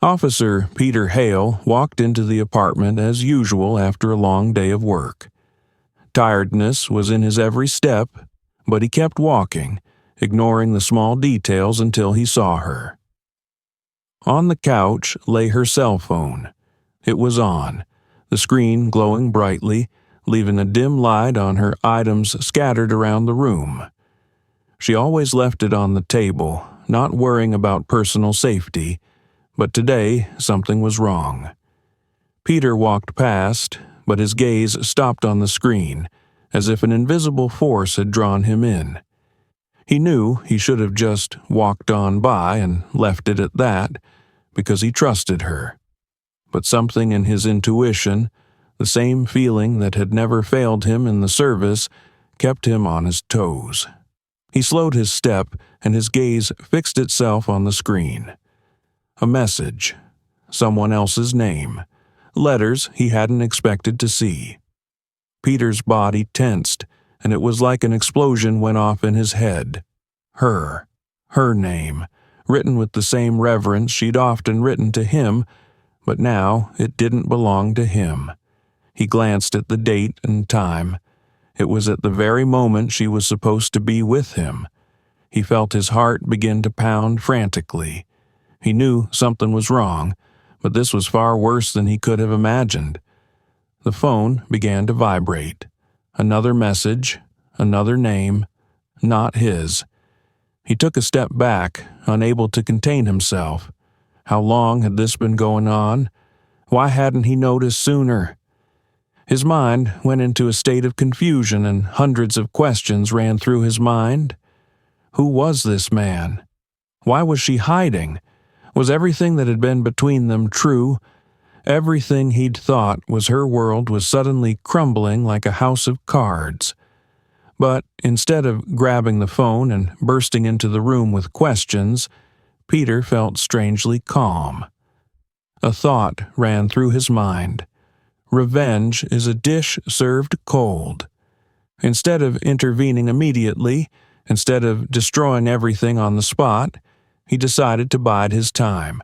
Officer Peter Hale walked into the apartment as usual after a long day of work. Tiredness was in his every step, but he kept walking, ignoring the small details until he saw her. On the couch lay her cell phone. It was on, the screen glowing brightly, leaving a dim light on her items scattered around the room. She always left it on the table, not worrying about personal safety, but today something was wrong. Peter walked past, but his gaze stopped on the screen, as if an invisible force had drawn him in. He knew he should have just walked on by and left it at that, because he trusted her. But something in his intuition, the same feeling that had never failed him in the service, kept him on his toes. He slowed his step, and his gaze fixed itself on the screen. A message. Someone else's name. Letters he hadn't expected to see. Peter's body tensed, and it was like an explosion went off in his head. Her name, written with the same reverence she'd often written to him, but now it didn't belong to him. He glanced at the date and time. It was at the very moment she was supposed to be with him. He felt his heart begin to pound frantically. He knew something was wrong, but this was far worse than he could have imagined. The phone began to vibrate. Another message, another name, not his. He took a step back, unable to contain himself. How long had this been going on? Why hadn't he noticed sooner? His mind went into a state of confusion, and hundreds of questions ran through his mind. Who was this man? Why was she hiding? Was everything that had been between them true? Everything he'd thought was her world was suddenly crumbling like a house of cards. But instead of grabbing the phone and bursting into the room with questions, Peter felt strangely calm. A thought ran through his mind. Revenge is a dish served cold. Instead of intervening immediately, instead of destroying everything on the spot, he decided to bide his time.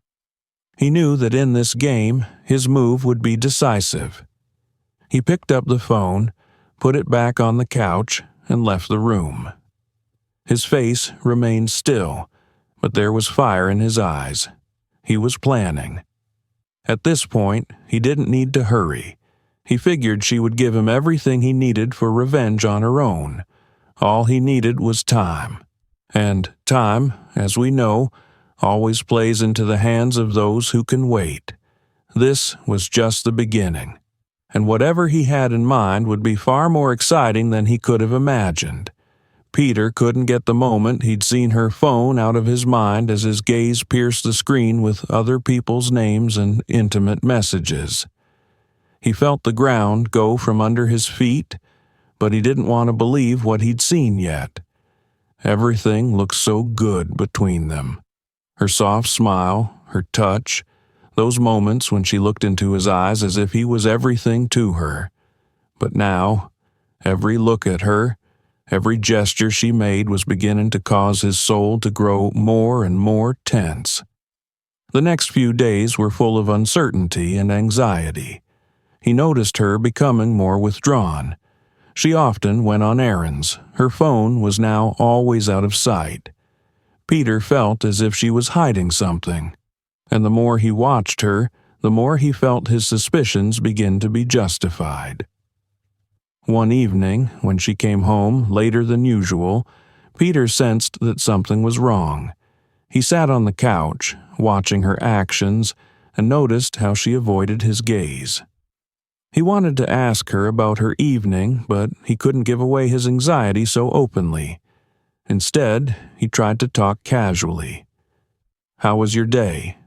He knew that in this game, his move would be decisive. He picked up the phone, put it back on the couch, and left the room. His face remained still, but there was fire in his eyes. He was planning. At this point, he didn't need to hurry. He figured she would give him everything he needed for revenge on her own. All he needed was time. And time, as we know, always plays into the hands of those who can wait. This was just the beginning. And whatever he had in mind would be far more exciting than he could have imagined. Peter couldn't get the moment he'd seen her phone out of his mind as his gaze pierced the screen with other people's names and intimate messages. He felt the ground go from under his feet, but he didn't want to believe what he'd seen yet. Everything looked so good between them. Her soft smile, her touch, those moments when she looked into his eyes as if he was everything to her. But now, every look at her, every gesture she made was beginning to cause his soul to grow more and more tense. The next few days were full of uncertainty and anxiety. He noticed her becoming more withdrawn. She often went on errands. Her phone was now always out of sight. Peter felt as if she was hiding something, and the more he watched her, the more he felt his suspicions begin to be justified. One evening, when she came home later than usual, Peter sensed that something was wrong. He sat on the couch, watching her actions, and noticed how she avoided his gaze. He wanted to ask her about her evening, but he couldn't give away his anxiety so openly. Instead, he tried to talk casually. "How was your day?"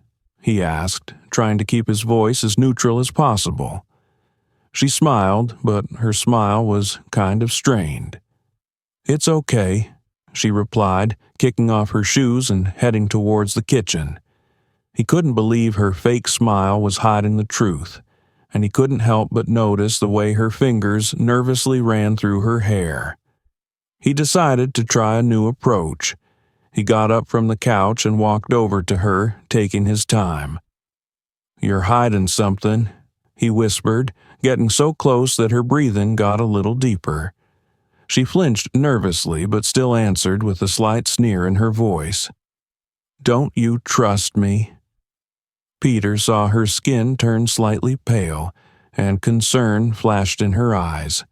he asked, trying to keep his voice as neutral as possible. She smiled, but her smile was kind of strained. "It's okay," she replied, kicking off her shoes and heading towards the kitchen. He couldn't believe her fake smile was hiding the truth, and he couldn't help but notice the way her fingers nervously ran through her hair. He decided to try a new approach. He got up from the couch and walked over to her, taking his time. "You're hiding something," he whispered, getting so close that her breathing got a little deeper. She flinched nervously but still answered with a slight sneer in her voice. "Don't you trust me?" Peter saw her skin turn slightly pale, and concern flashed in her eyes.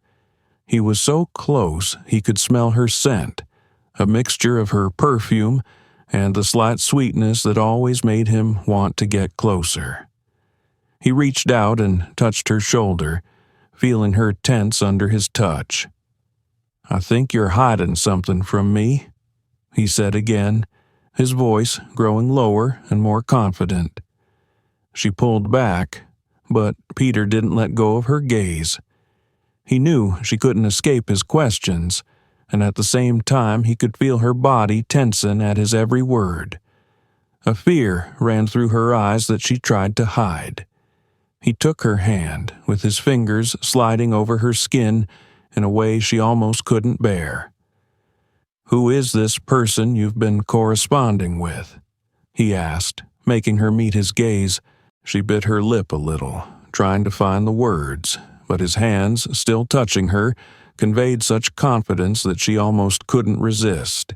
He was so close he could smell her scent, a mixture of her perfume and the slight sweetness that always made him want to get closer. He reached out and touched her shoulder, feeling her tense under his touch. "I think you're hiding something from me," he said again, his voice growing lower and more confident. She pulled back, but Peter didn't let go of her gaze. He knew she couldn't escape his questions, and at the same time he could feel her body tensen at his every word. A fear ran through her eyes that she tried to hide. He took her hand, with his fingers sliding over her skin in a way she almost couldn't bear. "Who is this person you've been corresponding with?" he asked, making her meet his gaze. She bit her lip a little, trying to find the words, but his hands, still touching her, conveyed such confidence that she almost couldn't resist.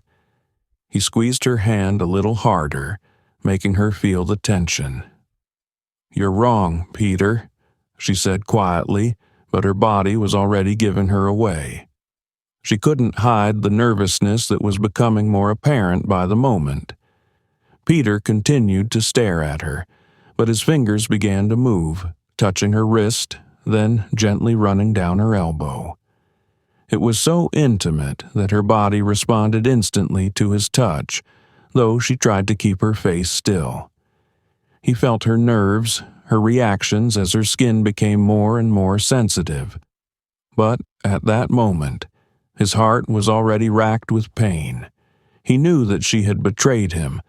He squeezed her hand a little harder, making her feel the tension. "You're wrong, Peter," she said quietly, but her body was already giving her away. She couldn't hide the nervousness that was becoming more apparent by the moment. Peter continued to stare at her, but his fingers began to move, touching her wrist, then gently running down her elbow. It was so intimate that her body responded instantly to his touch, though she tried to keep her face still. He felt her nerves, her reactions as her skin became more and more sensitive. But at that moment, his heart was already racked with pain. He knew that she had betrayed him,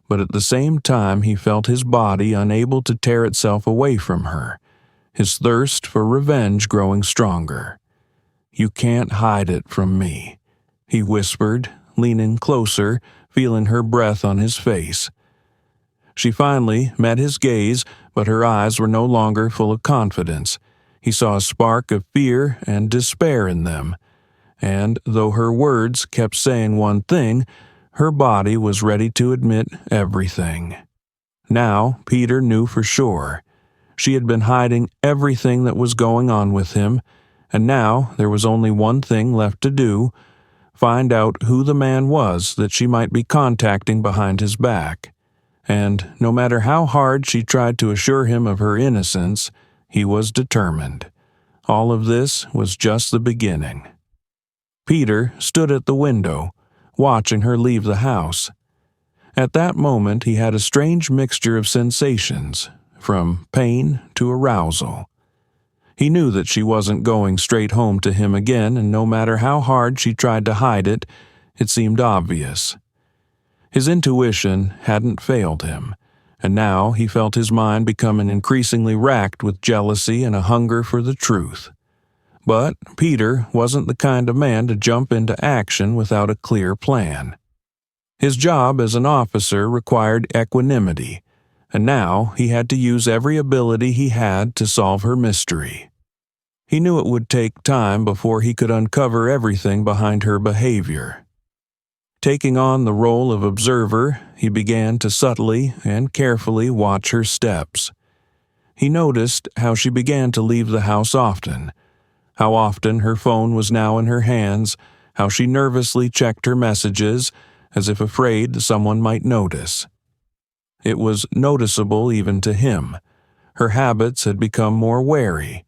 but at the same time he felt his body unable to tear itself away from her, his thirst for revenge growing stronger. "You can't hide it from me," he whispered, leaning closer, feeling her breath on his face. She finally met his gaze, but her eyes were no longer full of confidence. He saw a spark of fear and despair in them, and though her words kept saying one thing, her body was ready to admit everything. Now Peter knew for sure. She had been hiding everything that was going on with him, and now there was only one thing left to do: find out who the man was that she might be contacting behind his back. And no matter how hard she tried to assure him of her innocence, he was determined. All of this was just the beginning. Peter stood at the window, watching her leave the house. At that moment he had a strange mixture of sensations, from pain to arousal. He knew that she wasn't going straight home to him again, and no matter how hard she tried to hide it, it seemed obvious. His intuition hadn't failed him, and now he felt his mind becoming increasingly racked with jealousy and a hunger for the truth. But Peter wasn't the kind of man to jump into action without a clear plan. His job as an officer required equanimity, and now he had to use every ability he had to solve her mystery. He knew it would take time before he could uncover everything behind her behavior. Taking on the role of observer, he began to subtly and carefully watch her steps. He noticed how she began to leave the house often, how often her phone was now in her hands, how she nervously checked her messages, as if afraid someone might notice. It was noticeable even to him. Her habits had become more wary,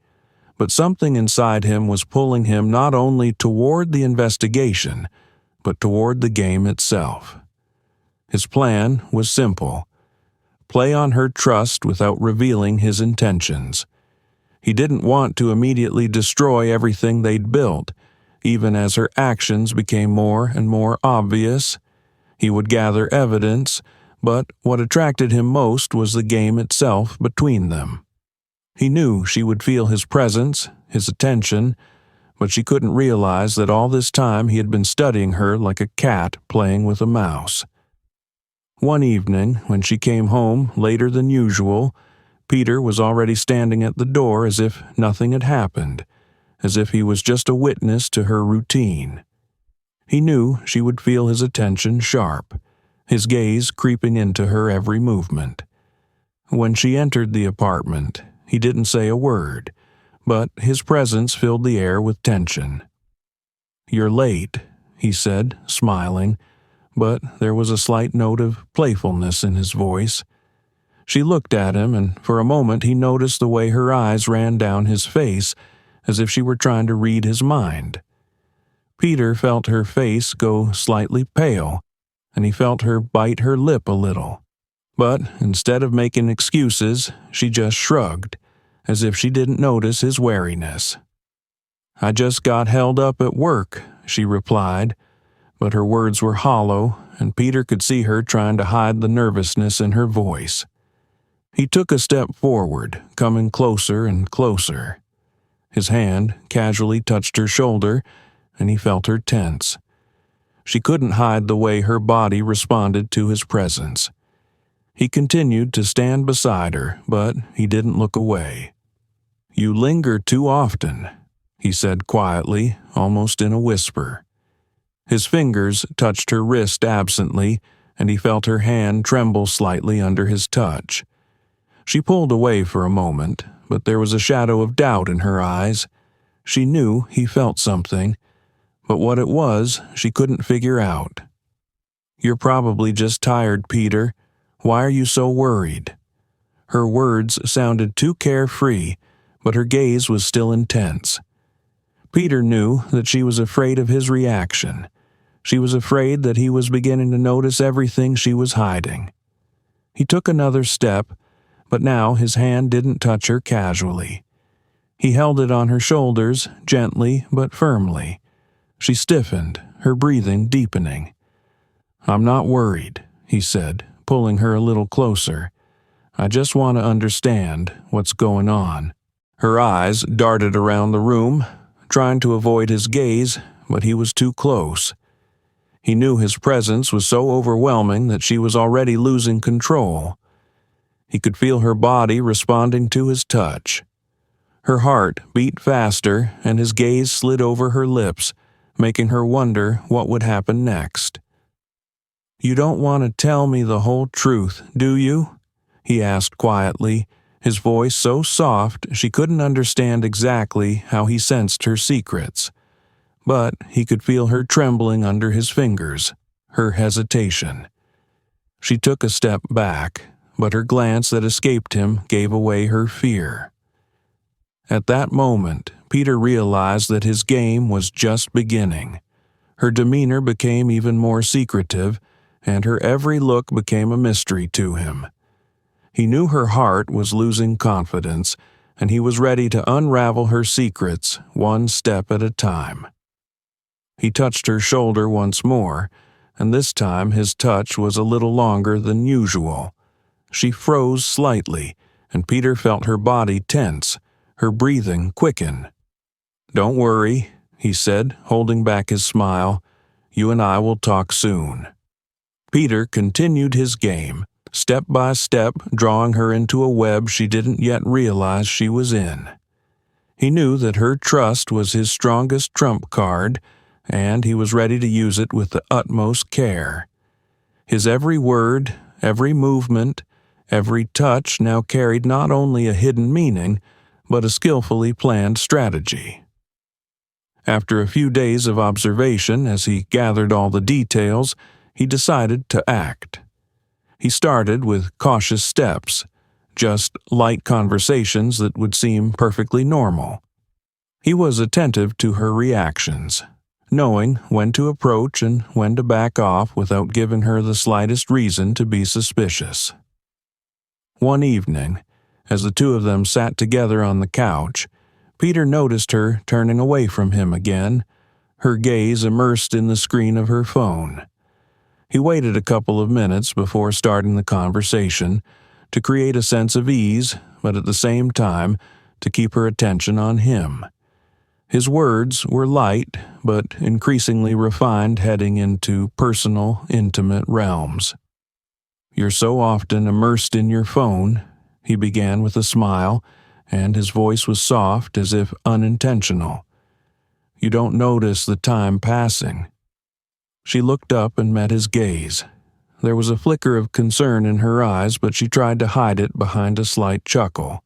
but something inside him was pulling him not only toward the investigation, but toward the game itself. His plan was simple: play on her trust without revealing his intentions. He didn't want to immediately destroy everything they'd built. Even as her actions became more and more obvious, he would gather evidence, but what attracted him most was the game itself between them. He knew she would feel his presence, his attention, but she couldn't realize that all this time he had been studying her like a cat playing with a mouse. One evening, when she came home later than usual, Peter was already standing at the door as if nothing had happened, as if he was just a witness to her routine. He knew she would feel his attention sharp, his gaze creeping into her every movement. When she entered the apartment, he didn't say a word, but his presence filled the air with tension. "You're late," he said, smiling, but there was a slight note of playfulness in his voice. She looked at him, and for a moment he noticed the way her eyes ran down his face, as if she were trying to read his mind. Peter felt her face go slightly pale, and he felt her bite her lip a little. But instead of making excuses, she just shrugged, as if she didn't notice his wariness. "I just got held up at work," she replied, but her words were hollow, and Peter could see her trying to hide the nervousness in her voice. He took a step forward, coming closer and closer. His hand casually touched her shoulder, and he felt her tense. She couldn't hide the way her body responded to his presence. He continued to stand beside her, but he didn't look away. "You linger too often," he said quietly, almost in a whisper. His fingers touched her wrist absently, and he felt her hand tremble slightly under his touch. She pulled away for a moment, but there was a shadow of doubt in her eyes. She knew he felt something, but what it was, she couldn't figure out. "You're probably just tired, Peter. Why are you so worried?" Her words sounded too carefree, but her gaze was still intense. Peter knew that she was afraid of his reaction. She was afraid that he was beginning to notice everything she was hiding. He took another step, but now his hand didn't touch her casually. He held it on her shoulders, gently but firmly. She stiffened, her breathing deepening. "I'm not worried," he said, pulling her a little closer. "I just want to understand what's going on." Her eyes darted around the room, trying to avoid his gaze, but he was too close. He knew his presence was so overwhelming that she was already losing control. He could feel her body responding to his touch. Her heart beat faster, and his gaze slid over her lips, making her wonder what would happen next. "You don't want to tell me the whole truth, do you?" he asked quietly, his voice so soft she couldn't understand exactly how he sensed her secrets. But he could feel her trembling under his fingers, her hesitation. She took a step back, but her glance that escaped him gave away her fear. At that moment, Peter realized that his game was just beginning. Her demeanor became even more secretive, and her every look became a mystery to him. He knew her heart was losing confidence, and he was ready to unravel her secrets one step at a time. He touched her shoulder once more, and this time his touch was a little longer than usual. She froze slightly, and Peter felt her body tense, her breathing quicken. "Don't worry," he said, holding back his smile. "You and I will talk soon." Peter continued his game, step by step drawing her into a web she didn't yet realize she was in. He knew that her trust was his strongest trump card, and he was ready to use it with the utmost care. His every word, every movement, every touch now carried not only a hidden meaning, but a skillfully planned strategy. After a few days of observation as he gathered all the details, he decided to act. He started with cautious steps, just light conversations that would seem perfectly normal. He was attentive to her reactions, knowing when to approach and when to back off without giving her the slightest reason to be suspicious. One evening, as the two of them sat together on the couch, Peter noticed her turning away from him again, her gaze immersed in the screen of her phone. He waited a couple of minutes before starting the conversation, to create a sense of ease, but at the same time to keep her attention on him. His words were light, but increasingly refined, heading into personal, intimate realms. "You're so often immersed in your phone," he began with a smile, and his voice was soft as if unintentional. "You don't notice the time passing." She looked up and met his gaze. There was a flicker of concern in her eyes, but she tried to hide it behind a slight chuckle.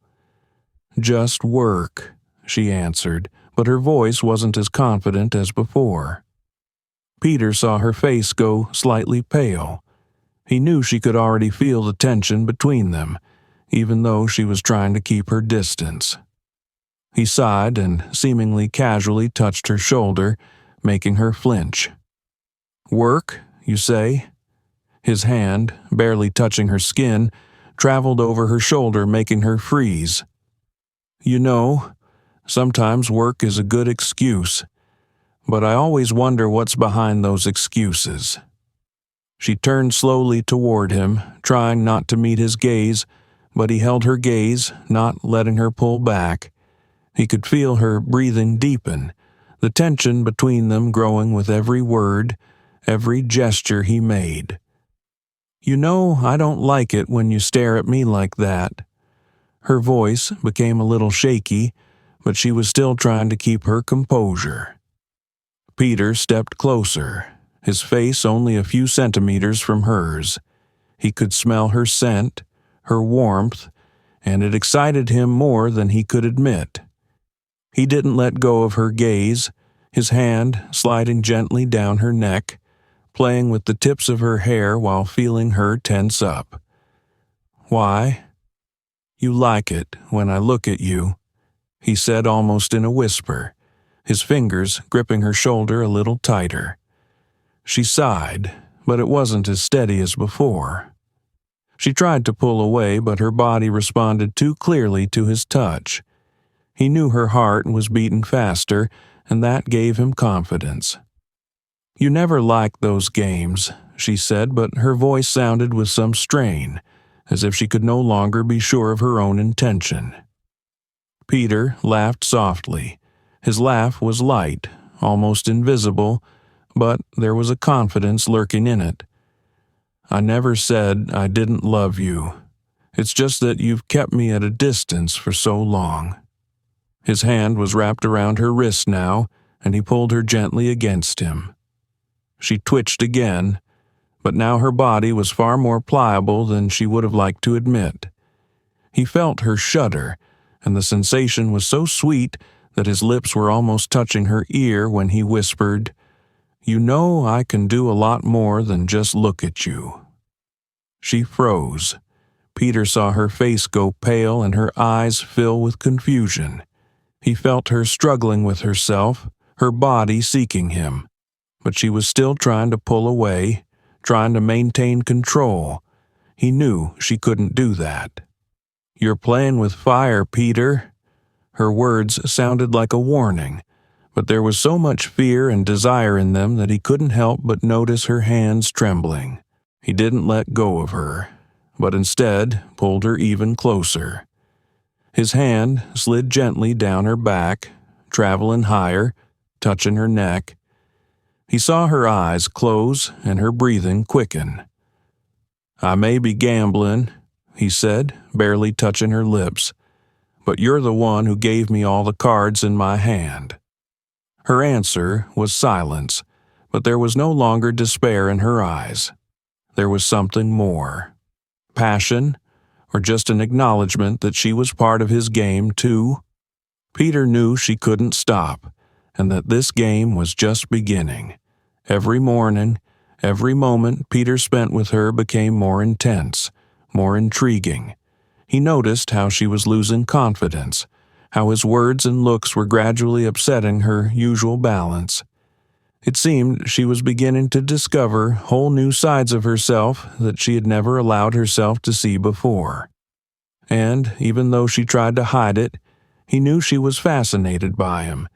"Just work," she answered, but her voice wasn't as confident as before. Peter saw her face go slightly pale. He knew she could already feel the tension between them, even though she was trying to keep her distance. He sighed and seemingly casually touched her shoulder, making her flinch. "Work, you say?" His hand, barely touching her skin, traveled over her shoulder, making her freeze. "You know, sometimes work is a good excuse, but I always wonder what's behind those excuses." She turned slowly toward him, trying not to meet his gaze, but he held her gaze, not letting her pull back. He could feel her breathing deepen, the tension between them growing with every word, every gesture he made. "You know, I don't like it when you stare at me like that." Her voice became a little shaky, but she was still trying to keep her composure. Peter stepped closer, his face only a few centimeters from hers. He could smell her scent, her warmth, and it excited him more than he could admit. He didn't let go of her gaze, his hand sliding gently down her neck, playing with the tips of her hair while feeling her tense up. "Why?" "You like it when I look at you," he said almost in a whisper, his fingers gripping her shoulder a little tighter. She sighed, but it wasn't as steady as before. She tried to pull away, but her body responded too clearly to his touch. He knew her heart was beating faster, and that gave him confidence. "You never liked those games," she said, but her voice sounded with some strain, as if she could no longer be sure of her own intention. Peter laughed softly. His laugh was light, almost invisible, but there was a confidence lurking in it. "I never said I didn't love you. It's just that you've kept me at a distance for so long." His hand was wrapped around her wrist now, and he pulled her gently against him. She twitched again, but now her body was far more pliable than she would have liked to admit. He felt her shudder, and the sensation was so sweet that his lips were almost touching her ear when he whispered, "You know I can do a lot more than just look at you." She froze. Peter saw her face go pale and her eyes fill with confusion. He felt her struggling with herself, her body seeking him. But she was still trying to pull away, trying to maintain control. He knew she couldn't do that. "You're playing with fire, Peter." Her words sounded like a warning, but there was so much fear and desire in them that he couldn't help but notice her hands trembling. He didn't let go of her, but instead pulled her even closer. His hand slid gently down her back, traveling higher, touching her neck. He saw her eyes close and her breathing quicken. "I may be gambling," he said, barely touching her lips, "but you're the one who gave me all the cards in my hand." Her answer was silence, but there was no longer despair in her eyes. There was something more. Passion, or just an acknowledgement that she was part of his game too? Peter knew she couldn't stop, and that this game was just beginning. Every morning, every moment Peter spent with her became more intense, more intriguing. He noticed how she was losing confidence, how his words and looks were gradually upsetting her usual balance. It seemed she was beginning to discover whole new sides of herself that she had never allowed herself to see before. And even though she tried to hide it, he knew she was fascinated by him,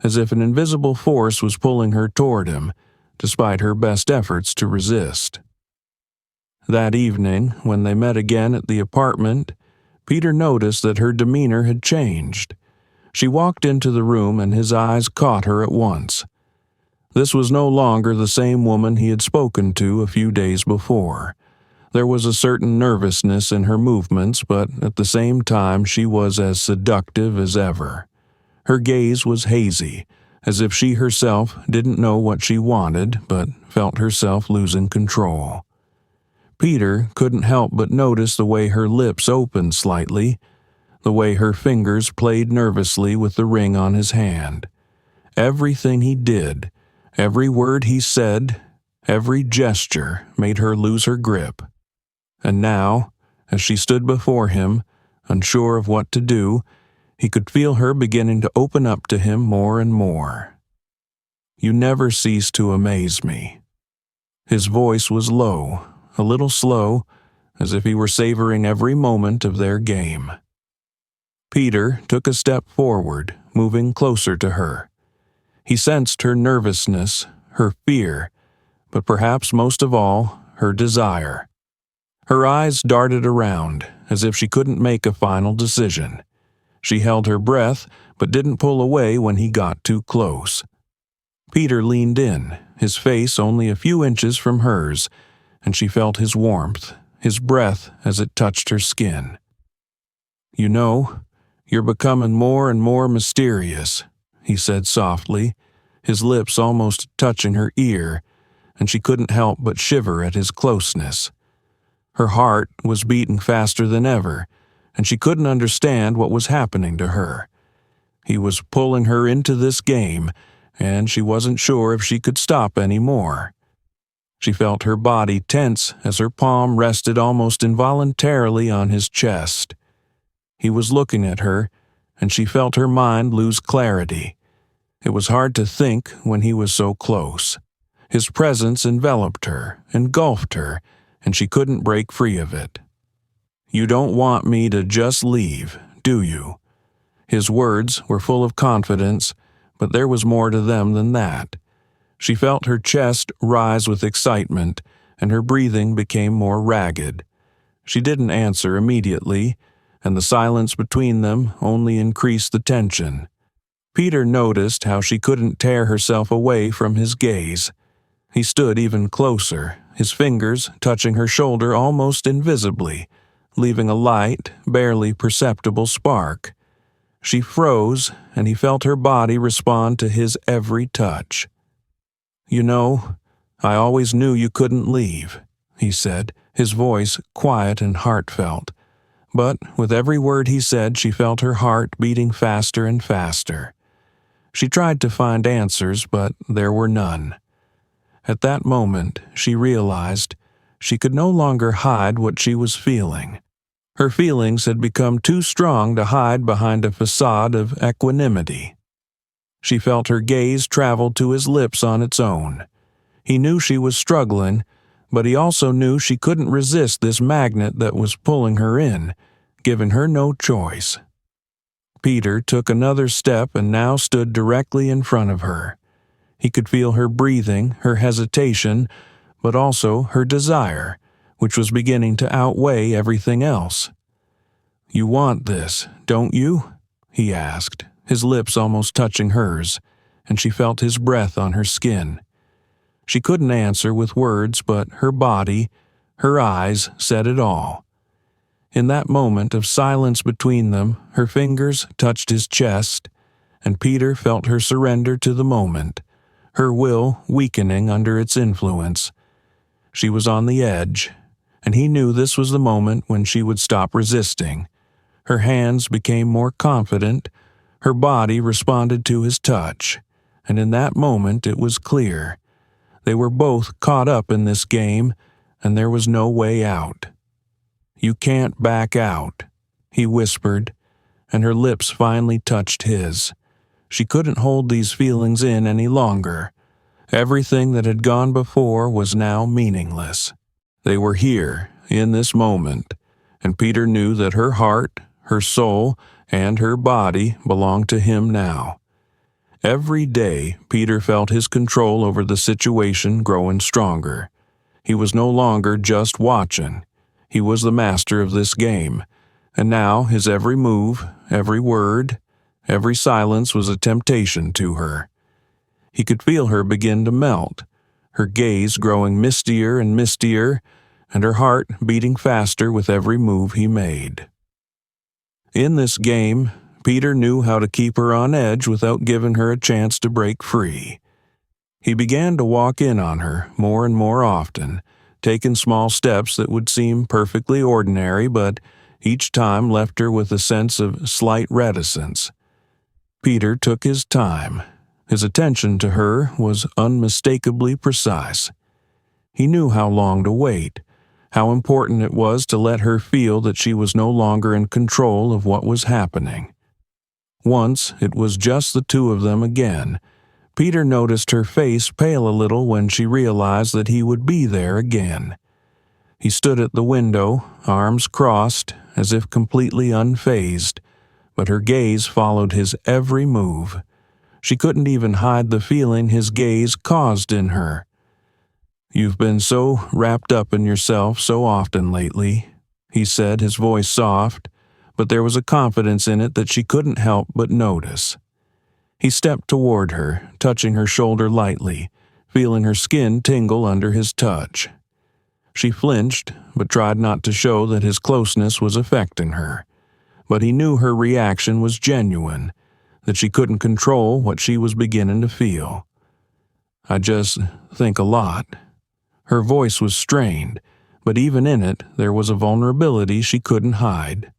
as if an invisible force was pulling her toward him, despite her best efforts to resist. That evening, when they met again at the apartment, Peter noticed that her demeanor had changed. She walked into the room and his eyes caught her at once. This was no longer the same woman he had spoken to a few days before. There was a certain nervousness in her movements, but at the same time she was as seductive as ever. Her gaze was hazy, as if she herself didn't know what she wanted, but felt herself losing control. Peter couldn't help but notice the way her lips opened slightly, the way her fingers played nervously with the ring on his hand. Everything he did, every word he said, every gesture made her lose her grip. And now, as she stood before him, unsure of what to do, he could feel her beginning to open up to him more and more. "You never cease to amaze me." His voice was low, a little slow, as if he were savoring every moment of their game. Peter took a step forward, moving closer to her. He sensed her nervousness, her fear, but perhaps most of all, her desire. Her eyes darted around, as if she couldn't make a final decision. She held her breath, but didn't pull away when he got too close. Peter leaned in, his face only a few inches from hers, and she felt his warmth, his breath as it touched her skin. "You know, you're becoming more and more mysterious," he said softly, his lips almost touching her ear, and she couldn't help but shiver at his closeness. Her heart was beating faster than ever, and she couldn't understand what was happening to her. He was pulling her into this game, and she wasn't sure if she could stop any more. She felt her body tense as her palm rested almost involuntarily on his chest. He was looking at her, and she felt her mind lose clarity. It was hard to think when he was so close. His presence enveloped her, engulfed her, and she couldn't break free of it. "You don't want me to just leave, do you?" His words were full of confidence, but there was more to them than that. She felt her chest rise with excitement, and her breathing became more ragged. She didn't answer immediately, and the silence between them only increased the tension. Peter noticed how she couldn't tear herself away from his gaze. He stood even closer, his fingers touching her shoulder almost invisibly, leaving a light, barely perceptible spark. She froze, and he felt her body respond to his every touch. "You know, I always knew you couldn't leave," he said, his voice quiet and heartfelt. But with every word he said, she felt her heart beating faster and faster. She tried to find answers, but there were none. At that moment, she realized she could no longer hide what she was feeling. Her feelings had become too strong to hide behind a facade of equanimity. She felt her gaze travel to his lips on its own. He knew she was struggling, but he also knew she couldn't resist this magnet that was pulling her in, giving her no choice. Peter took another step and now stood directly in front of her. He could feel her breathing, her hesitation, but also her desire, which was beginning to outweigh everything else. "You want this, don't you?" he asked, his lips almost touching hers, and she felt his breath on her skin. She couldn't answer with words, but her body, her eyes said it all. In that moment of silence between them, her fingers touched his chest, and Peter felt her surrender to the moment, her will weakening under its influence. She was on the edge, and he knew this was the moment when she would stop resisting. Her hands became more confident, her body responded to his touch, and in that moment it was clear. They were both caught up in this game, and there was no way out. "You can't back out," he whispered, and her lips finally touched his. She couldn't hold these feelings in any longer. Everything that had gone before was now meaningless. They were here, in this moment, and Peter knew that her heart, her soul, and her body belonged to him now. Every day, Peter felt his control over the situation growing stronger. He was no longer just watching. He was the master of this game, and now his every move, every word, every silence was a temptation to her. He could feel her begin to melt, her gaze growing mistier and mistier, and her heart beating faster with every move he made. In this game, Peter knew how to keep her on edge without giving her a chance to break free. He began to walk in on her more and more often, taking small steps that would seem perfectly ordinary but each time left her with a sense of slight reticence. Peter took his time. His attention to her was unmistakably precise. He knew how long to wait, how important it was to let her feel that she was no longer in control of what was happening. Once it was just the two of them again, Peter noticed her face pale a little when she realized that he would be there again. He stood at the window, arms crossed, as if completely unfazed, but her gaze followed his every move. She couldn't even hide the feeling his gaze caused in her. "You've been so wrapped up in yourself so often lately," he said, his voice soft, but there was a confidence in it that she couldn't help but notice. He stepped toward her, touching her shoulder lightly, feeling her skin tingle under his touch. She flinched, but tried not to show that his closeness was affecting her. But he knew her reaction was genuine, that she couldn't control what she was beginning to feel. "I just think a lot." Her voice was strained, but even in it there was a vulnerability she couldn't hide.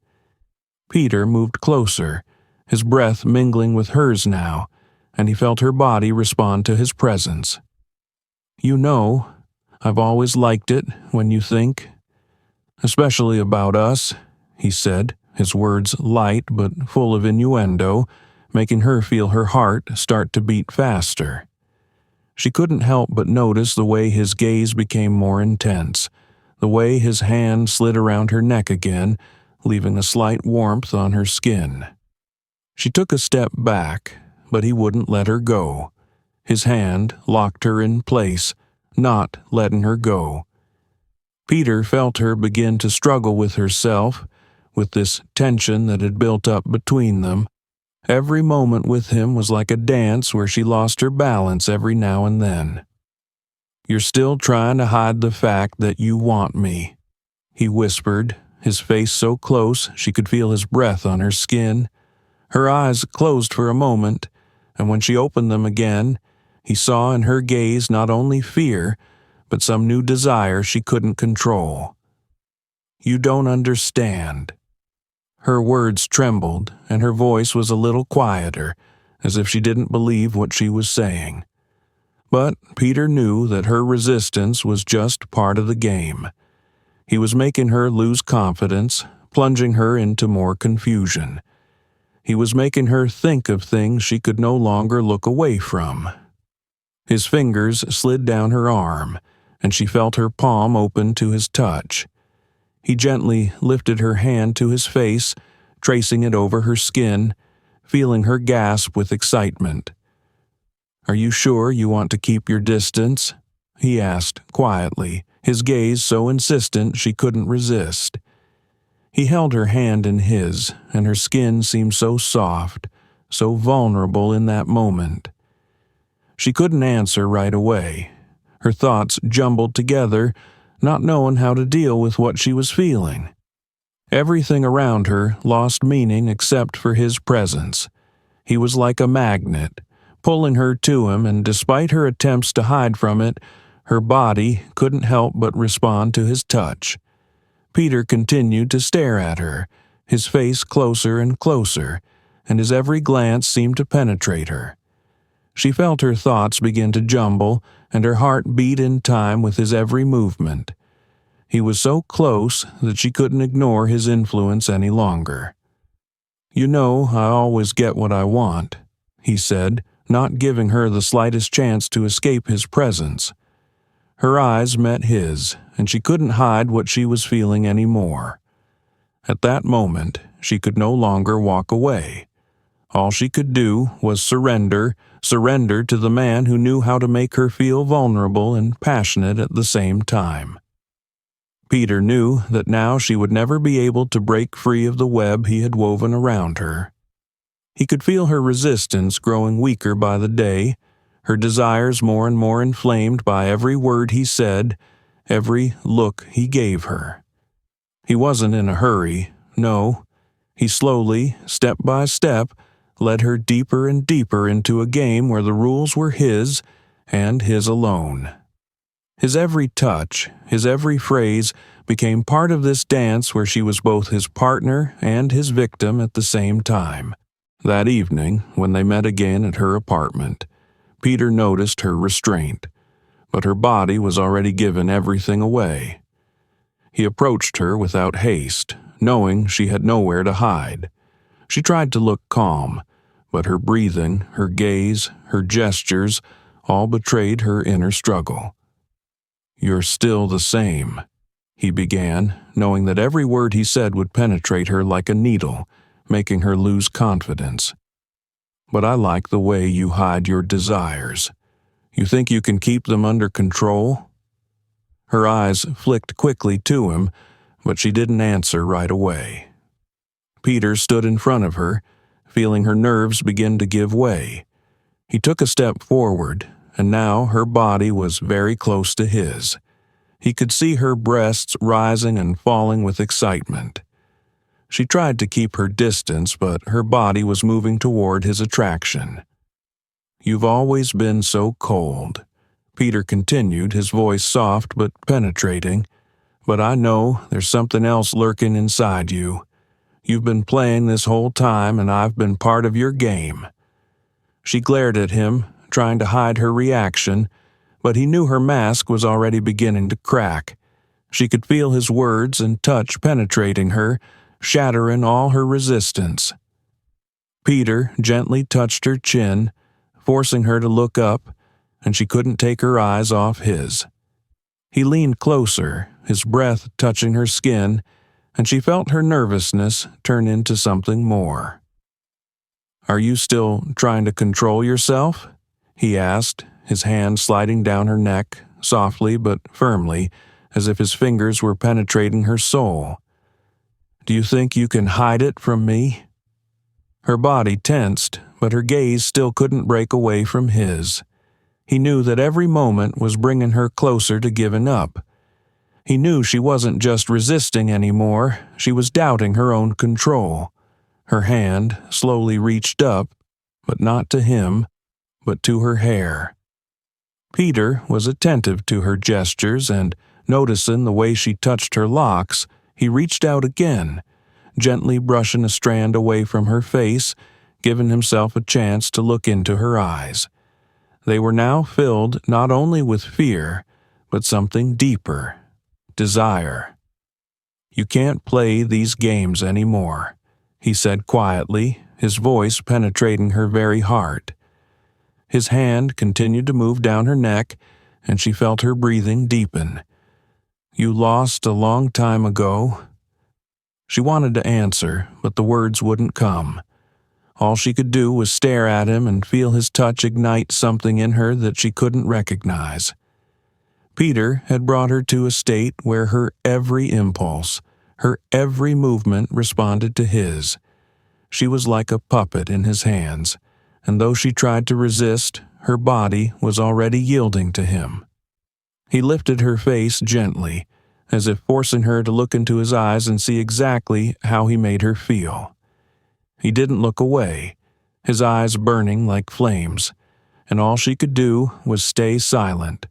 Peter moved closer, his breath mingling with hers now, and he felt her body respond to his presence. "You know, I've always liked it when you think, especially about us," he said, his words light but full of innuendo, making her feel her heart start to beat faster. She couldn't help but notice the way his gaze became more intense, the way his hand slid around her neck again, leaving a slight warmth on her skin. She took a step back, but he wouldn't let her go. His hand locked her in place, not letting her go. Peter felt her begin to struggle with herself, with this tension that had built up between them. Every moment with him was like a dance where she lost her balance every now and then. "You're still trying to hide the fact that you want me," he whispered, his face so close she could feel his breath on her skin. Her eyes closed for a moment, and when she opened them again, he saw in her gaze not only fear, but some new desire she couldn't control. "You don't understand." Her words trembled, and her voice was a little quieter, as if she didn't believe what she was saying. But Peter knew that her resistance was just part of the game. He was making her lose confidence, plunging her into more confusion. He was making her think of things she could no longer look away from. His fingers slid down her arm, and she felt her palm open to his touch. He gently lifted her hand to his face, tracing it over her skin, feeling her gasp with excitement. "Are you sure you want to keep your distance?" he asked quietly, his gaze so insistent she couldn't resist. He held her hand in his, and her skin seemed so soft, so vulnerable in that moment. She couldn't answer right away. Her thoughts jumbled together, not knowing how to deal with what she was feeling. Everything around her lost meaning except for his presence. He was like a magnet, pulling her to him, and despite her attempts to hide from it, her body couldn't help but respond to his touch. Peter continued to stare at her, his face closer and closer, and his every glance seemed to penetrate her. She felt her thoughts begin to jumble, and her heart beat in time with his every movement. He was so close that she couldn't ignore his influence any longer. "You know, I always get what I want," he said, not giving her the slightest chance to escape his presence. Her eyes met his, and she couldn't hide what she was feeling anymore. At that moment, she could no longer walk away. All she could do was surrender to the man who knew how to make her feel vulnerable and passionate at the same time. Peter knew that now she would never be able to break free of the web he had woven around her. He could feel her resistance growing weaker by the day, her desires more and more inflamed by every word he said, every look he gave her. He wasn't in a hurry, no. He slowly, step by step, led her deeper and deeper into a game where the rules were his and his alone. His every touch, his every phrase became part of this dance where she was both his partner and his victim at the same time. That evening, when they met again at her apartment, Peter noticed her restraint, but her body was already given everything away. He approached her without haste, knowing she had nowhere to hide. She tried to look calm, but her breathing, her gaze, her gestures all betrayed her inner struggle. "You're still the same," he began, knowing that every word he said would penetrate her like a needle, making her lose confidence. "But I like the way you hide your desires. You think you can keep them under control?" Her eyes flicked quickly to him, but she didn't answer right away. Peter stood in front of her, feeling her nerves begin to give way. He took a step forward, and now her body was very close to his. He could see her breasts rising and falling with excitement. She tried to keep her distance, but her body was moving toward his attraction. "You've always been so cold," Peter continued, his voice soft but penetrating. "But I know there's something else lurking inside you. You've been playing this whole time, and I've been part of your game." She glared at him, trying to hide her reaction, but he knew her mask was already beginning to crack. She could feel his words and touch penetrating her, shattering all her resistance. Peter gently touched her chin, forcing her to look up, and she couldn't take her eyes off his. He leaned closer, his breath touching her skin, and she felt her nervousness turn into something more. "Are you still trying to control yourself?" he asked, his hand sliding down her neck, softly but firmly, as if his fingers were penetrating her soul. "Do you think you can hide it from me?" Her body tensed, but her gaze still couldn't break away from his. He knew that every moment was bringing her closer to giving up. He knew she wasn't just resisting anymore, she was doubting her own control. Her hand slowly reached up, but not to him, but to her hair. Peter was attentive to her gestures, and noticing the way she touched her locks, he reached out again, gently brushing a strand away from her face, giving himself a chance to look into her eyes. They were now filled not only with fear, but something deeper, desire. "You can't play these games anymore," he said quietly, his voice penetrating her very heart. His hand continued to move down her neck, and she felt her breathing deepen. "You lost a long time ago." She wanted to answer, but the words wouldn't come. All she could do was stare at him and feel his touch ignite something in her that she couldn't recognize. Peter had brought her to a state where her every impulse, her every movement responded to his. She was like a puppet in his hands, and though she tried to resist, her body was already yielding to him. He lifted her face gently, as if forcing her to look into his eyes and see exactly how he made her feel. He didn't look away, his eyes burning like flames, and all she could do was stay silent,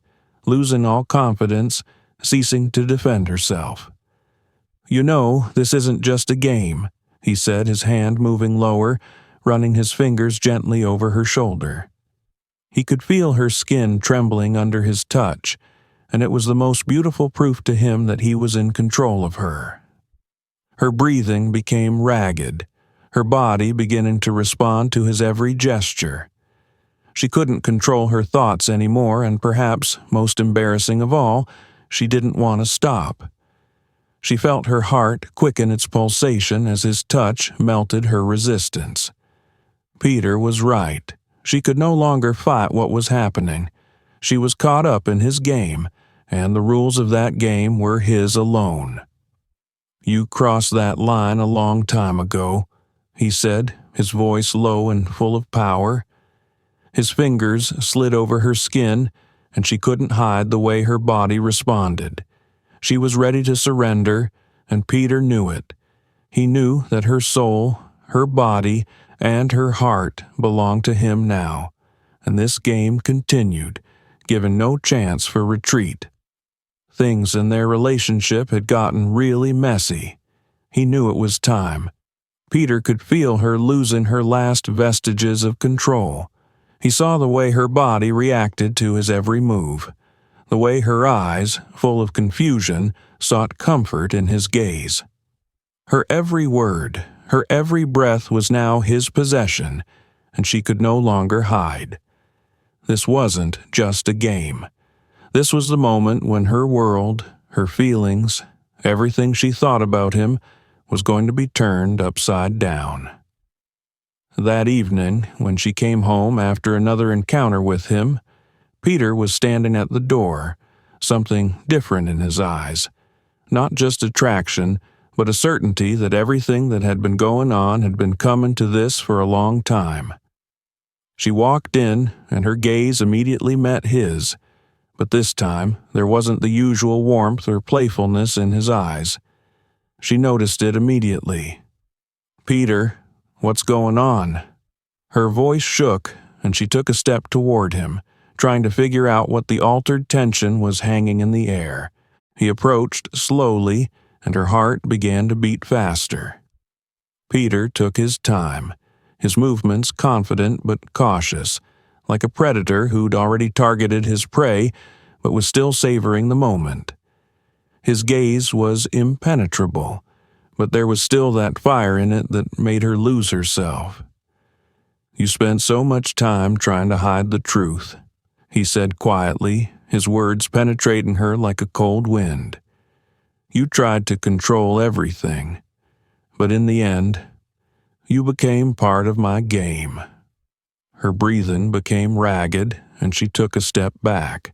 losing all confidence, ceasing to defend herself. "You know, this isn't just a game," he said, his hand moving lower, running his fingers gently over her shoulder. He could feel her skin trembling under his touch, and it was the most beautiful proof to him that he was in control of her. Her breathing became ragged, her body beginning to respond to his every gesture. She couldn't control her thoughts anymore, and perhaps, most embarrassing of all, she didn't want to stop. She felt her heart quicken its pulsation as his touch melted her resistance. Peter was right. She could no longer fight what was happening. She was caught up in his game, and the rules of that game were his alone. "You crossed that line a long time ago," he said, his voice low and full of power. His fingers slid over her skin, and she couldn't hide the way her body responded. She was ready to surrender, and Peter knew it. He knew that her soul, her body, and her heart belonged to him now, and this game continued, given no chance for retreat. Things in their relationship had gotten really messy. He knew it was time. Peter could feel her losing her last vestiges of control. He saw the way her body reacted to his every move, the way her eyes, full of confusion, sought comfort in his gaze. Her every word, her every breath was now his possession, and she could no longer hide. This wasn't just a game. This was the moment when her world, her feelings, everything she thought about him, was going to be turned upside down. That evening, when she came home after another encounter with him, Peter was standing at the door, something different in his eyes. Not just attraction, but a certainty that everything that had been going on had been coming to this for a long time. She walked in, and her gaze immediately met his, but this time there wasn't the usual warmth or playfulness in his eyes. She noticed it immediately. "Peter, what's going on?" Her voice shook, and she took a step toward him, trying to figure out what the altered tension was hanging in the air. He approached slowly, and her heart began to beat faster. Peter took his time, his movements confident but cautious, like a predator who'd already targeted his prey but was still savoring the moment. His gaze was impenetrable, but there was still that fire in it that made her lose herself. "You spent so much time trying to hide the truth," he said quietly, his words penetrating her like a cold wind. "You tried to control everything, but in the end, you became part of my game." Her breathing became ragged, and she took a step back.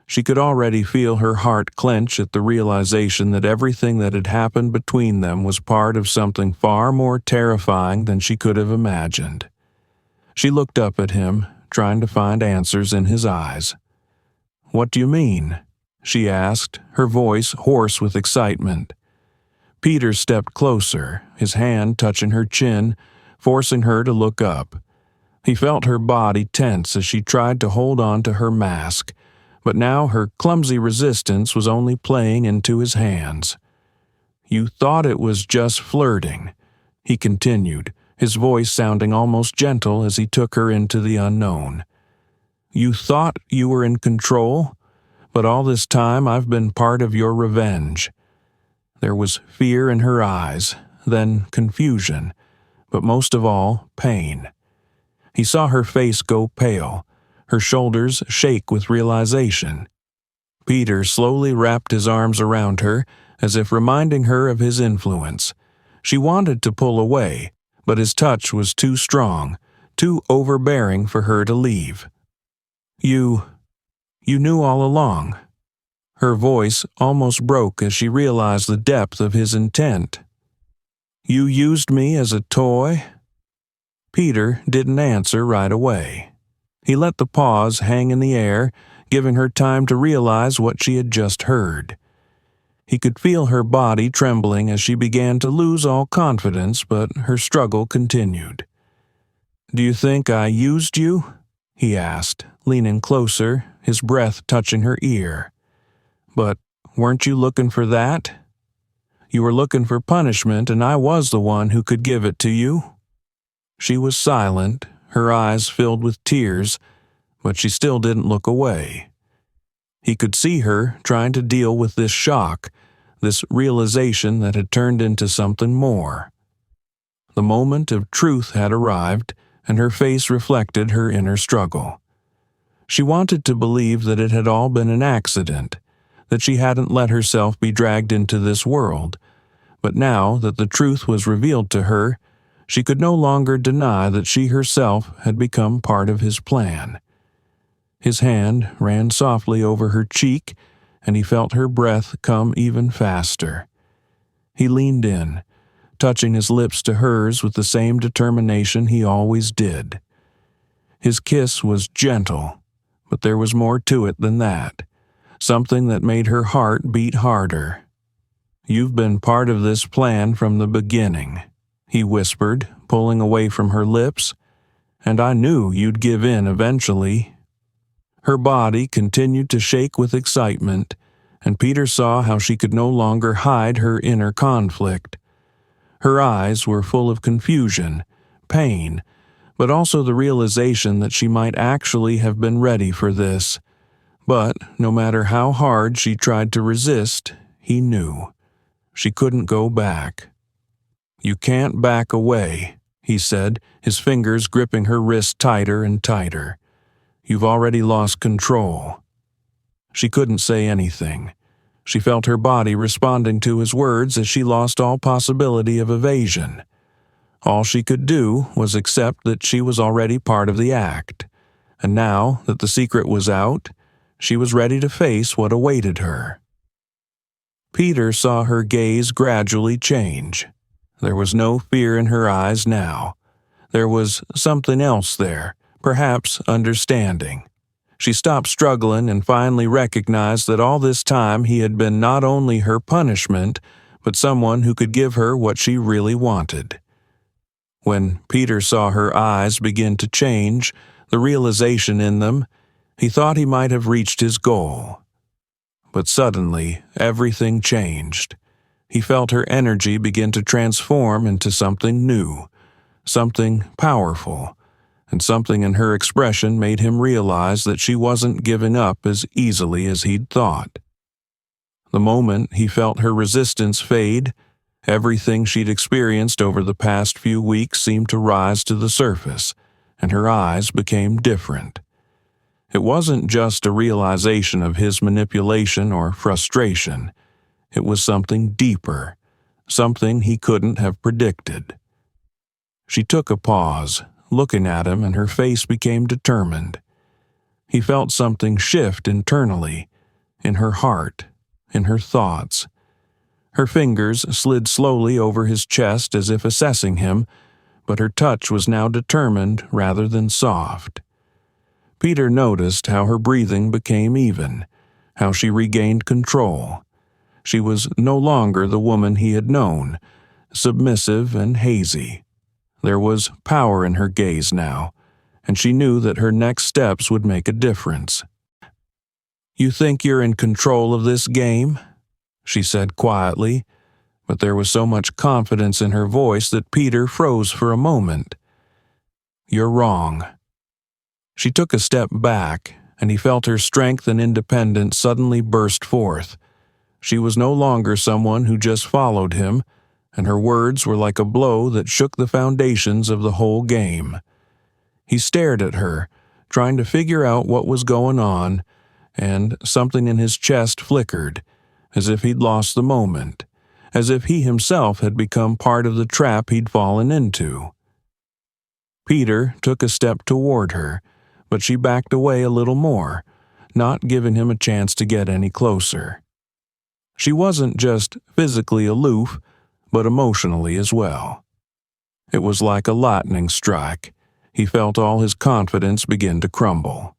She could already feel her heart clench at the realization that everything that had happened between them was part of something far more terrifying than she could have imagined. She looked up at him, trying to find answers in his eyes. "What do you mean?" she asked, her voice hoarse with excitement. Peter stepped closer, his hand touching her chin, forcing her to look up. He felt her body tense as she tried to hold on to her mask, but now her clumsy resistance was only playing into his hands. "You thought it was just flirting," he continued, his voice sounding almost gentle as he took her into the unknown. "You thought you were in control, but all this time I've been part of your revenge." There was fear in her eyes, then confusion, but most of all, pain. He saw her face go pale, her shoulders shake with realization. Peter slowly wrapped his arms around her, as if reminding her of his influence. She wanted to pull away, but his touch was too strong, too overbearing for her to leave. You knew all along." Her voice almost broke as she realized the depth of his intent. "You used me as a toy?" Peter didn't answer right away. He let the pause hang in the air, giving her time to realize what she had just heard. He could feel her body trembling as she began to lose all confidence, but her struggle continued. "Do you think I used you?" he asked, leaning closer, his breath touching her ear. "But weren't you looking for that? You were looking for punishment, and I was the one who could give it to you." She was silent, her eyes filled with tears, but she still didn't look away. He could see her trying to deal with this shock, this realization that had turned into something more. The moment of truth had arrived, and her face reflected her inner struggle. She wanted to believe that it had all been an accident, that she hadn't let herself be dragged into this world, but now that the truth was revealed to her, she could no longer deny that she herself had become part of his plan. His hand ran softly over her cheek, and he felt her breath come even faster. He leaned in, touching his lips to hers with the same determination he always did. His kiss was gentle, but there was more to it than that, something that made her heart beat harder. "You've been part of this plan from the beginning," he whispered, pulling away from her lips, "and I knew you'd give in eventually." Her body continued to shake with excitement, and Peter saw how she could no longer hide her inner conflict. Her eyes were full of confusion, pain, but also the realization that she might actually have been ready for this. But no matter how hard she tried to resist, he knew. She couldn't go back. "You can't back away," he said, his fingers gripping her wrist tighter and tighter. "You've already lost control." She couldn't say anything. She felt her body responding to his words as she lost all possibility of evasion. All she could do was accept that she was already part of the act, and now that the secret was out, she was ready to face what awaited her. Peter saw her gaze gradually change. There was no fear in her eyes now. There was something else there, perhaps understanding. She stopped struggling and finally recognized that all this time he had been not only her punishment, but someone who could give her what she really wanted. When Peter saw her eyes begin to change, the realization in them, he thought he might have reached his goal. But suddenly, everything changed. He felt her energy begin to transform into something new, something powerful, and something in her expression made him realize that she wasn't giving up as easily as he'd thought. The moment he felt her resistance fade, everything she'd experienced over the past few weeks seemed to rise to the surface, and her eyes became different. It wasn't just a realization of his manipulation or frustration. It was something deeper, something he couldn't have predicted. She took a pause, looking at him, and her face became determined. He felt something shift internally, in her heart, in her thoughts. Her fingers slid slowly over his chest as if assessing him, but her touch was now determined rather than soft. Peter noticed how her breathing became even, how she regained control. She was no longer the woman he had known, submissive and hazy. There was power in her gaze now, and she knew that her next steps would make a difference. "You think you're in control of this game?" she said quietly, but there was so much confidence in her voice that Peter froze for a moment. "You're wrong." She took a step back, and he felt her strength and independence suddenly burst forth. She was no longer someone who just followed him, and her words were like a blow that shook the foundations of the whole game. He stared at her, trying to figure out what was going on, and something in his chest flickered, as if he'd lost the moment, as if he himself had become part of the trap he'd fallen into. Peter took a step toward her, but she backed away a little more, not giving him a chance to get any closer. She wasn't just physically aloof, but emotionally as well. It was like a lightning strike. He felt all his confidence begin to crumble.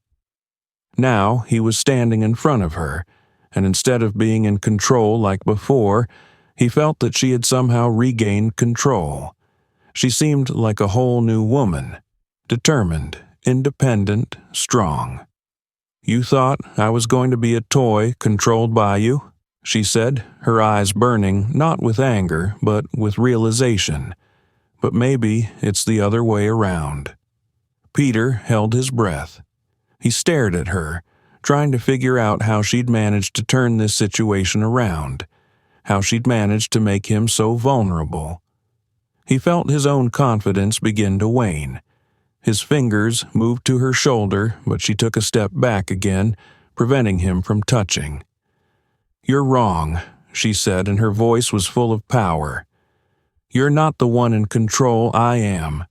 Now he was standing in front of her, and instead of being in control like before, he felt that she had somehow regained control. She seemed like a whole new woman, determined, independent, strong. "You thought I was going to be a toy controlled by you?" she said, her eyes burning not with anger but with realization. "But maybe it's the other way around." Peter held his breath. He stared at her, trying to figure out how she'd managed to turn this situation around, how she'd managed to make him so vulnerable. He felt his own confidence begin to wane. His fingers moved to her shoulder, but she took a step back again, preventing him from touching. "You're wrong," she said, and her voice was full of power. "You're not the one in control, I am.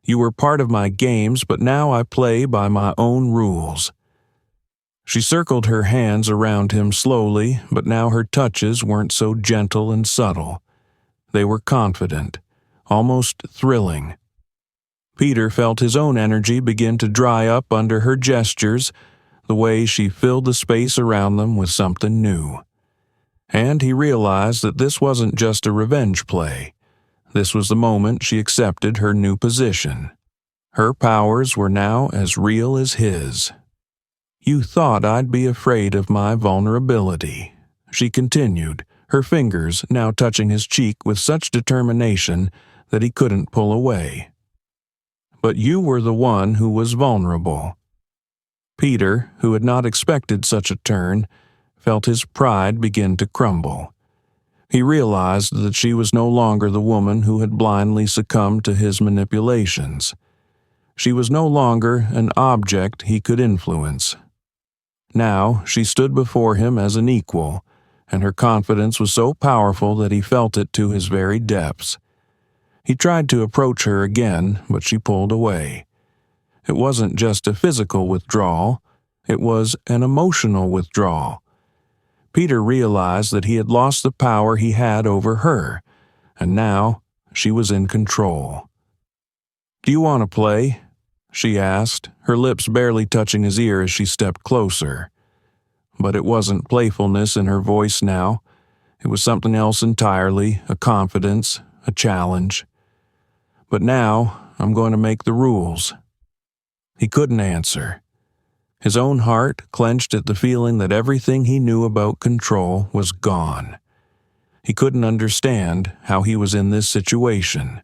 You were part of my games, but now I play by my own rules." She circled her hands around him slowly, but now her touches weren't so gentle and subtle. They were confident, almost thrilling. Peter felt his own energy begin to dry up under her gestures. the way she filled the space around them with something new. And he realized that this wasn't just a revenge play. This was the moment she accepted her new position. Her powers were now as real as his. "You thought I'd be afraid of my vulnerability," she continued, her fingers now touching his cheek with such determination that he couldn't pull away. "But you were the one who was vulnerable." Peter, who had not expected such a turn, felt his pride begin to crumble. He realized that she was no longer the woman who had blindly succumbed to his manipulations. She was no longer an object he could influence. Now she stood before him as an equal, and her confidence was so powerful that he felt it to his very depths. He tried to approach her again, but she pulled away. It wasn't just a physical withdrawal, it was an emotional withdrawal. Peter realized that he had lost the power he had over her, and now she was in control. "Do you want to play?" she asked, her lips barely touching his ear as she stepped closer. But it wasn't playfulness in her voice now. It was something else entirely, a confidence, a challenge. "But now I'm going to make the rules." He couldn't answer. His own heart clenched at the feeling that everything he knew about control was gone. He couldn't understand how he was in this situation.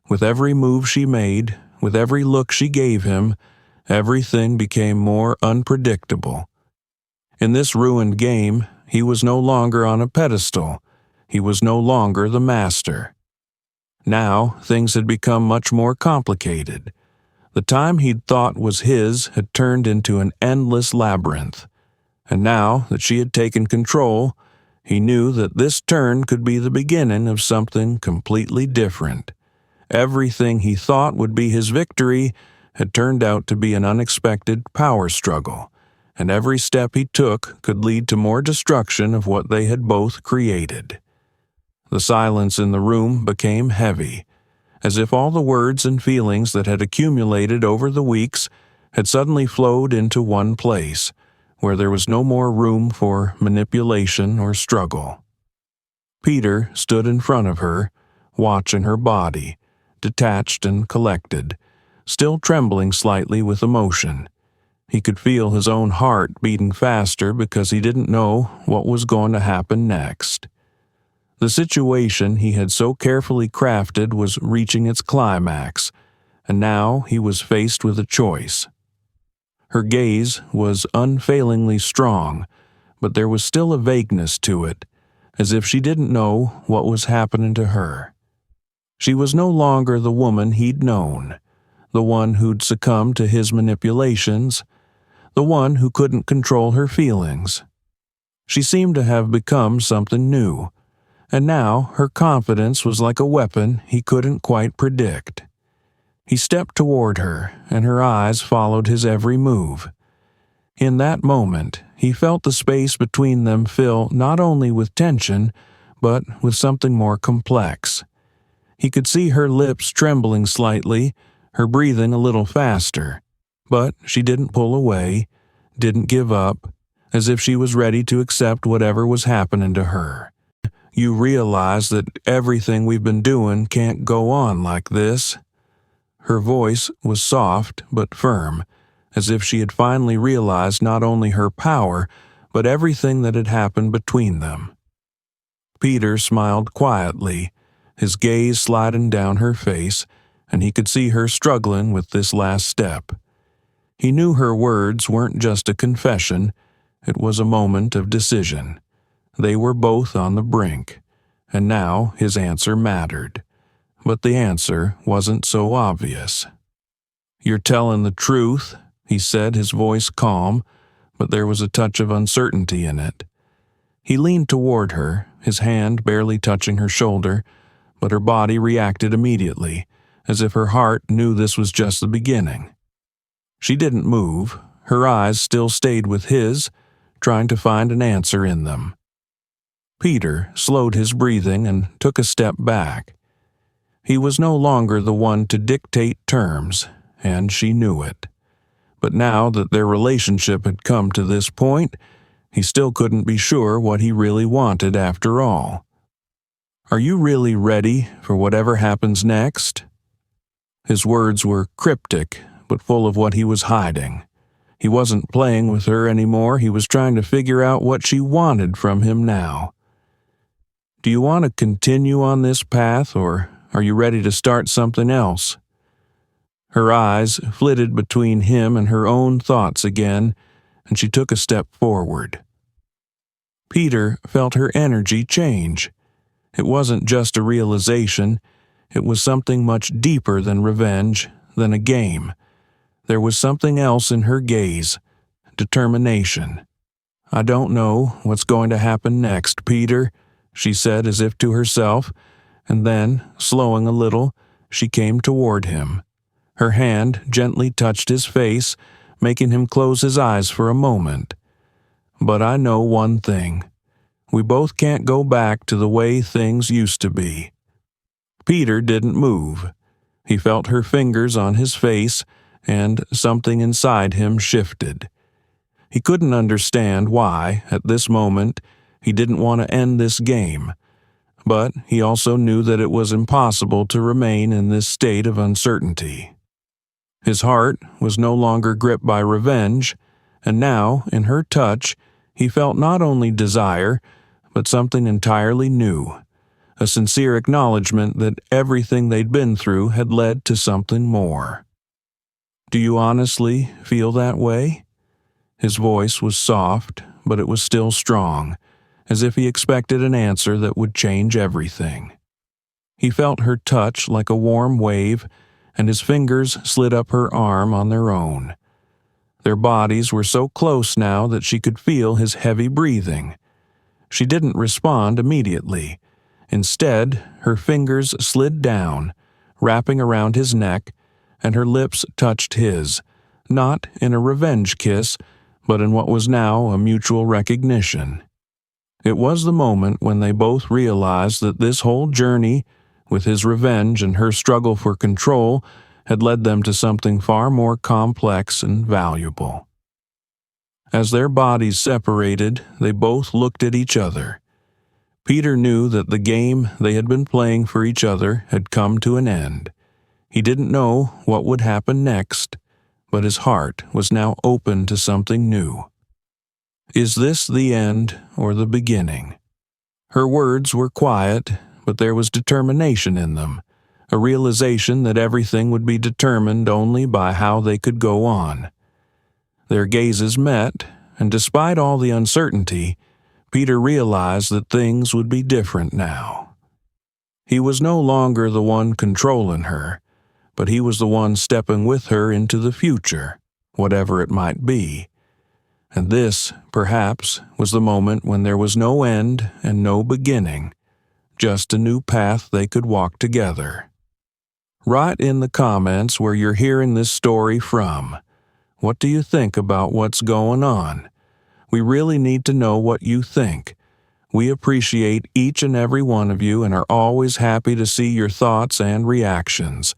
With every move she made, with every look she gave him, everything became more unpredictable. In this ruined game, he was no longer on a pedestal. He was no longer the master. Now, things had become much more complicated. The time he'd thought was his had turned into an endless labyrinth. And now that she had taken control, he knew that this turn could be the beginning of something completely different. Everything he thought would be his victory had turned out to be an unexpected power struggle, and every step he took could lead to more destruction of what they had both created. The silence in the room became heavy, as if all the words and feelings that had accumulated over the weeks had suddenly flowed into one place, where there was no more room for manipulation or struggle. Peter stood in front of her, watching her body, detached and collected, still trembling slightly with emotion. He could feel his own heart beating faster because he didn't know what was going to happen next. The situation he had so carefully crafted was reaching its climax, and now he was faced with a choice. Her gaze was unfailingly strong, but there was still a vagueness to it, as if she didn't know what was happening to her. She was no longer the woman he'd known, the one who'd succumbed to his manipulations, the one who couldn't control her feelings. She seemed to have become something new, and now her confidence was like a weapon he couldn't quite predict. He stepped toward her, and her eyes followed his every move. In that moment, he felt the space between them fill not only with tension, but with something more complex. He could see her lips trembling slightly, her breathing a little faster, but she didn't pull away, didn't give up, as if she was ready to accept whatever was happening to her. "You realize that everything we've been doing can't go on like this?" Her voice was soft but firm, as if she had finally realized not only her power, but everything that had happened between them. Peter smiled quietly, his gaze sliding down her face, and he could see her struggling with this last step. He knew her words weren't just a confession, it was a moment of decision. They were both on the brink, and now his answer mattered. But the answer wasn't so obvious. "You're telling the truth," he said, his voice calm, but there was a touch of uncertainty in it. He leaned toward her, his hand barely touching her shoulder, but her body reacted immediately, as if her heart knew this was just the beginning. She didn't move, her eyes still stayed with his, trying to find an answer in them. Peter slowed his breathing and took a step back. He was no longer the one to dictate terms, and she knew it. But now that their relationship had come to this point, he still couldn't be sure what he really wanted after all. "Are you really ready for whatever happens next?" His words were cryptic, but full of what he was hiding. He wasn't playing with her anymore. He was trying to figure out what she wanted from him now. "Do you want to continue on this path, or are you ready to start something else?" Her eyes flitted between him and her own thoughts again, and she took a step forward. Peter felt her energy change. It wasn't just a realization. It was something much deeper than revenge, than a game. There was something else in her gaze, determination. "I don't know what's going to happen next, Peter," she said as if to herself, and then, slowing a little, she came toward him. Her hand gently touched his face, making him close his eyes for a moment. "But I know one thing. We both can't go back to the way things used to be." Peter didn't move. He felt her fingers on his face, and something inside him shifted. He couldn't understand why, at this moment, he didn't want to end this game, but he also knew that it was impossible to remain in this state of uncertainty. His heart was no longer gripped by revenge, and now, in her touch, he felt not only desire, but something entirely new, a sincere acknowledgement that everything they'd been through had led to something more. "Do you honestly feel that way?" His voice was soft, but it was still strong, as if he expected an answer that would change everything. He felt her touch like a warm wave, and his fingers slid up her arm on their own. Their bodies were so close now that she could feel his heavy breathing. She didn't respond immediately. Instead, her fingers slid down, wrapping around his neck, and her lips touched his, not in a revenge kiss, but in what was now a mutual recognition. It was the moment when they both realized that this whole journey, with his revenge and her struggle for control, had led them to something far more complex and valuable. As their bodies separated, they both looked at each other. Peter knew that the game they had been playing for each other had come to an end. He didn't know what would happen next, but his heart was now open to something new. "Is this the end or the beginning?" Her words were quiet, but there was determination in them, a realization that everything would be determined only by how they could go on. Their gazes met, and despite all the uncertainty, Peter realized that things would be different now. He was no longer the one controlling her, but he was the one stepping with her into the future, whatever it might be. And this, perhaps, was the moment when there was no end and no beginning, just a new path they could walk together. Write in the comments where you're hearing this story from. What do you think about what's going on? We really need to know what you think. We appreciate each and every one of you and are always happy to see your thoughts and reactions.